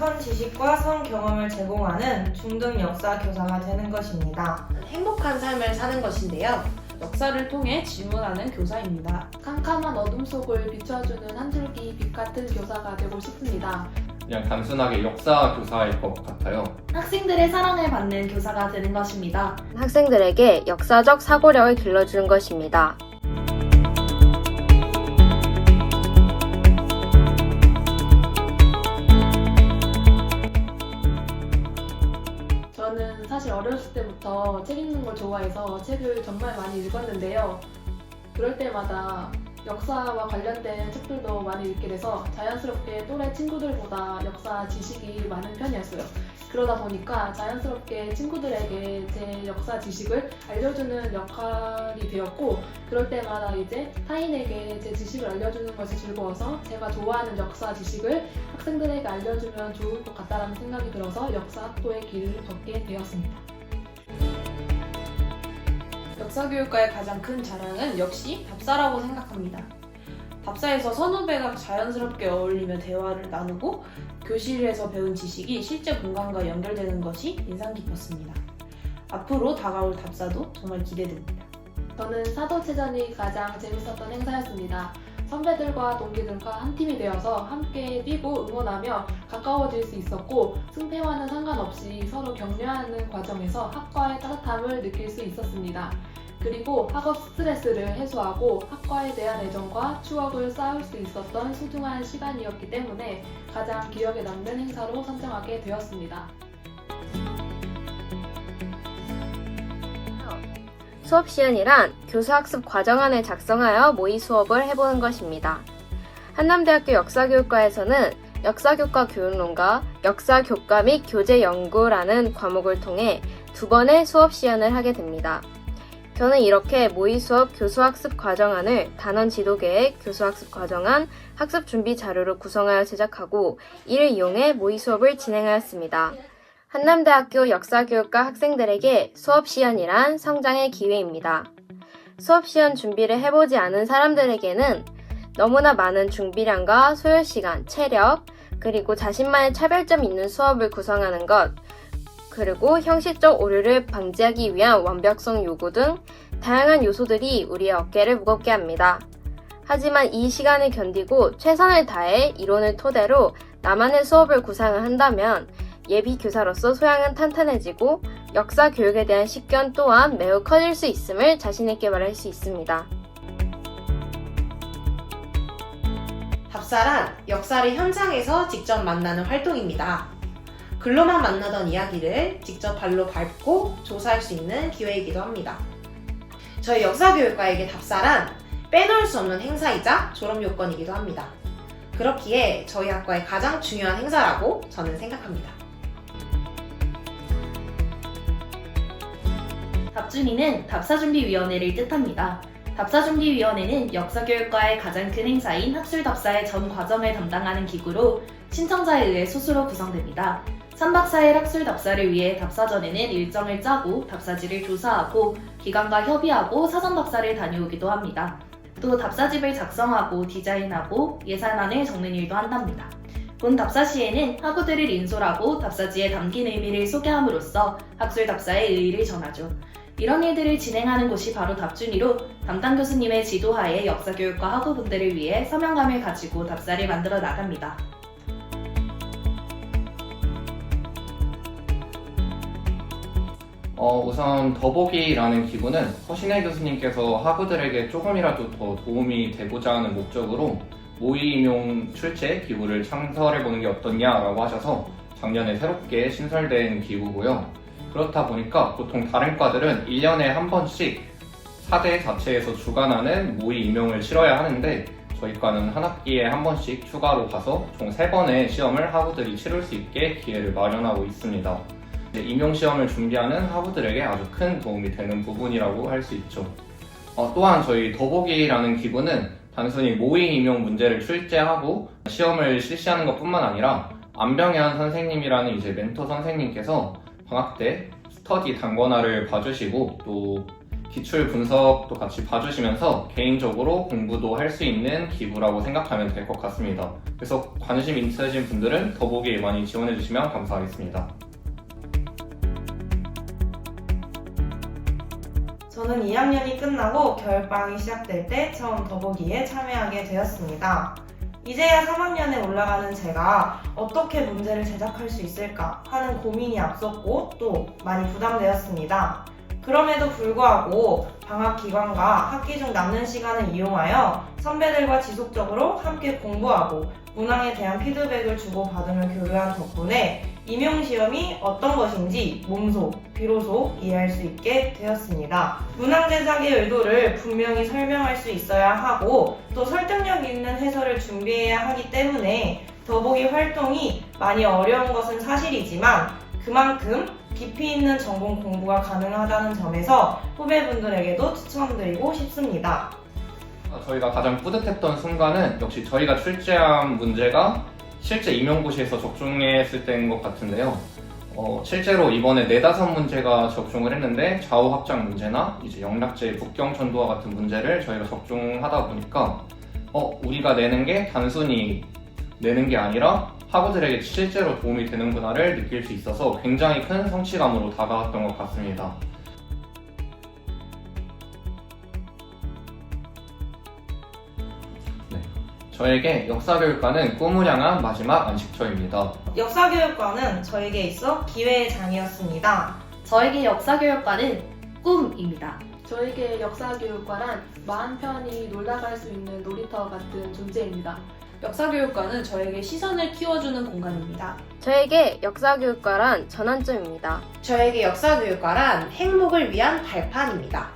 선 지식과 선 경험을 제공하는 중등 역사 교사가 되는 것입니다. 행복한 삶을 사는 것인데요. 역사를 통해 질문하는 교사입니다. 캄캄한 어둠 속을 비춰주는 한 줄기 빛 같은 교사가 되고 싶습니다. 그냥 단순하게 역사 교사일 것 같아요. 학생들의 사랑을 받는 교사가 되는 것입니다. 학생들에게 역사적 사고력을 길러주는 것입니다. 저는 사실 어렸을 때부터 책 읽는 걸 좋아해서 책을 정말 많이 읽었는데요. 그럴 때마다 역사와 관련된 책들도 많이 읽게 돼서 자연스럽게 또래 친구들보다 역사 지식이 많은 편이었어요. 그러다 보니까 자연스럽게 친구들에게 제 역사 지식을 알려주는 역할이 되었고, 그럴 때마다 이제 타인에게 제 지식을 알려주는 것이 즐거워서 제가 좋아하는 역사 지식을 학생들에게 알려주면 좋을 것 같다는 생각이 들어서 역사학부의 길을 걷게 되었습니다. 역사교육과의 가장 큰 자랑은 역시 답사라고 생각합니다. 답사에서 선후배가 자연스럽게 어울리며 대화를 나누고 교실에서 배운 지식이 실제 공간과 연결되는 것이 인상 깊었습니다. 앞으로 다가올 답사도 정말 기대됩니다. 저는 사도체전이 가장 재밌었던 행사였습니다. 선배들과 동기들과 한 팀이 되어서 함께 뛰고 응원하며 가까워질 수 있었고, 승패와는 상관없이 서로 격려하는 과정에서 학과의 따뜻함을 느낄 수 있었습니다. 그리고 학업 스트레스를 해소하고 학과에 대한 애정과 추억을 쌓을 수 있었던 소중한 시간이었기 때문에 가장 기억에 남는 행사로 선정하게 되었습니다. 수업 시연이란 교수학습 과정안을 작성하여 모의 수업을 해보는 것입니다. 한남대학교 역사교육과에서는 역사교과 교육론과 역사교과 및 교재연구라는 과목을 통해 2번의 수업 시연을 하게 됩니다. 저는 이렇게 모의 수업 교수학습 과정안을 단원 지도계획, 교수학습 과정안, 학습 준비 자료로 구성하여 제작하고 이를 이용해 모의 수업을 진행하였습니다. 한남대학교 역사교육과 학생들에게 수업 시연이란 성장의 기회입니다. 수업 시연 준비를 해보지 않은 사람들에게는 너무나 많은 준비량과 소요 시간, 체력, 그리고 자신만의 차별점 있는 수업을 구성하는 것, 그리고 형식적 오류를 방지하기 위한 완벽성 요구 등 다양한 요소들이 우리의 어깨를 무겁게 합니다. 하지만 이 시간을 견디고 최선을 다해 이론을 토대로 나만의 수업을 구상을 한다면 예비 교사로서 소양은 탄탄해지고 역사 교육에 대한 식견 또한 매우 커질 수 있음을 자신 있게 말할 수 있습니다. 답사란 역사를 현장에서 직접 만나는 활동입니다. 글로만 만나던 이야기를 직접 발로 밟고 조사할 수 있는 기회이기도 합니다. 저희 역사교육과에게 답사란 빼놓을 수 없는 행사이자 졸업 요건이기도 합니다. 그렇기에 저희 학과의 가장 중요한 행사라고 저는 생각합니다. 답준위는 답사준비위원회를 뜻합니다. 답사준비위원회는 역사교육과의 가장 큰 행사인 학술답사의 전 과정을 담당하는 기구로 신청자에 의해 소수로 구성됩니다. 3박 4일 학술답사를 위해 답사 전에는 일정을 짜고 답사지를 조사하고 기관과 협의하고 사전답사를 다녀오기도 합니다. 또 답사집을 작성하고 디자인하고 예산안을 적는 일도 한답니다. 본 답사 시에는 학우들을 인솔하고 답사지에 담긴 의미를 소개함으로써 학술답사의 의의를 전하죠. 이런 일들을 진행하는 곳이 바로 답준위로 담당 교수님의 지도하에 역사교육과 학우분들을 위해 사명감을 가지고 답사를 만들어 나갑니다. 우선 더보기라는 기구는 허신혜 교수님께서 학우들에게 조금이라도 더 도움이 되고자 하는 목적으로 모의 임용 출제 기구를 창설해보는 게 어떻냐라고 하셔서 작년에 새롭게 신설된 기구고요. 그렇다 보니까 보통 다른 과들은 1년에 한 번씩 사대 자체에서 주관하는 모의 임용을 치러야 하는데 저희 과는 한 학기에 한 번씩 추가로 가서 총 3번의 시험을 학우들이 치를 수 있게 기회를 마련하고 있습니다. 임용시험을 준비하는 학우들에게 아주 큰 도움이 되는 부분이라고 할 수 있죠. 또한 저희 더보기라는 기구는 단순히 모의 임용 문제를 출제하고 시험을 실시하는 것뿐만 아니라 안병현 선생님이라는 이제 멘토 선생님께서 방학 때 스터디 단권화를 봐주시고 또 기출 분석도 같이 봐주시면서 개인적으로 공부도 할 수 있는 기부라고 생각하면 될 것 같습니다. 그래서 관심 있으신 분들은 더보기 많이 지원해주시면 감사하겠습니다. 저는 2학년이 끝나고 겨울방학이 시작될 때 처음 더보기에 참여하게 되었습니다. 이제야 3학년에 올라가는 제가 어떻게 문제를 제작할 수 있을까 하는 고민이 앞섰고 또 많이 부담되었습니다. 그럼에도 불구하고 방학 기간과 학기 중 남는 시간을 이용하여 선배들과 지속적으로 함께 공부하고 문항에 대한 피드백을 주고받으며 교류한 덕분에 임용시험이 어떤 것인지 몸소 비로소 이해할 수 있게 되었습니다. 문항 제작의 의도를 분명히 설명할 수 있어야 하고 또 설득력 있는 해설을 준비해야 하기 때문에 더보기 활동이 많이 어려운 것은 사실이지만 그만큼 깊이 있는 전공 공부가 가능하다는 점에서 후배분들에게도 추천드리고 싶습니다. 저희가 가장 뿌듯했던 순간은 역시 저희가 출제한 문제가 실제 임용고시에서 적중했을 때인 것 같은데요. 실제로 이번에 4-5문제가 적중을 했는데 좌우 확장 문제나 이제 영락제 북경천도와 같은 문제를 저희가 적중하다 보니까 우리가 내는 게 단순히 내는 게 아니라 학우들에게 실제로 도움이 되는구나를 느낄 수 있어서 굉장히 큰 성취감으로 다가왔던 것 같습니다. 저에게 역사교육과는 꿈을 향한 마지막 안식처입니다. 역사교육과는 저에게 있어 기회의 장이었습니다. 저에게 역사교육과는 꿈입니다. 저에게 역사교육과란 마음 편히 놀다갈 수 있는 놀이터 같은 존재입니다. 역사교육과는 저에게 시선을 키워주는 공간입니다. 저에게 역사교육과란 전환점입니다. 저에게 역사교육과란 행복을 위한 발판입니다.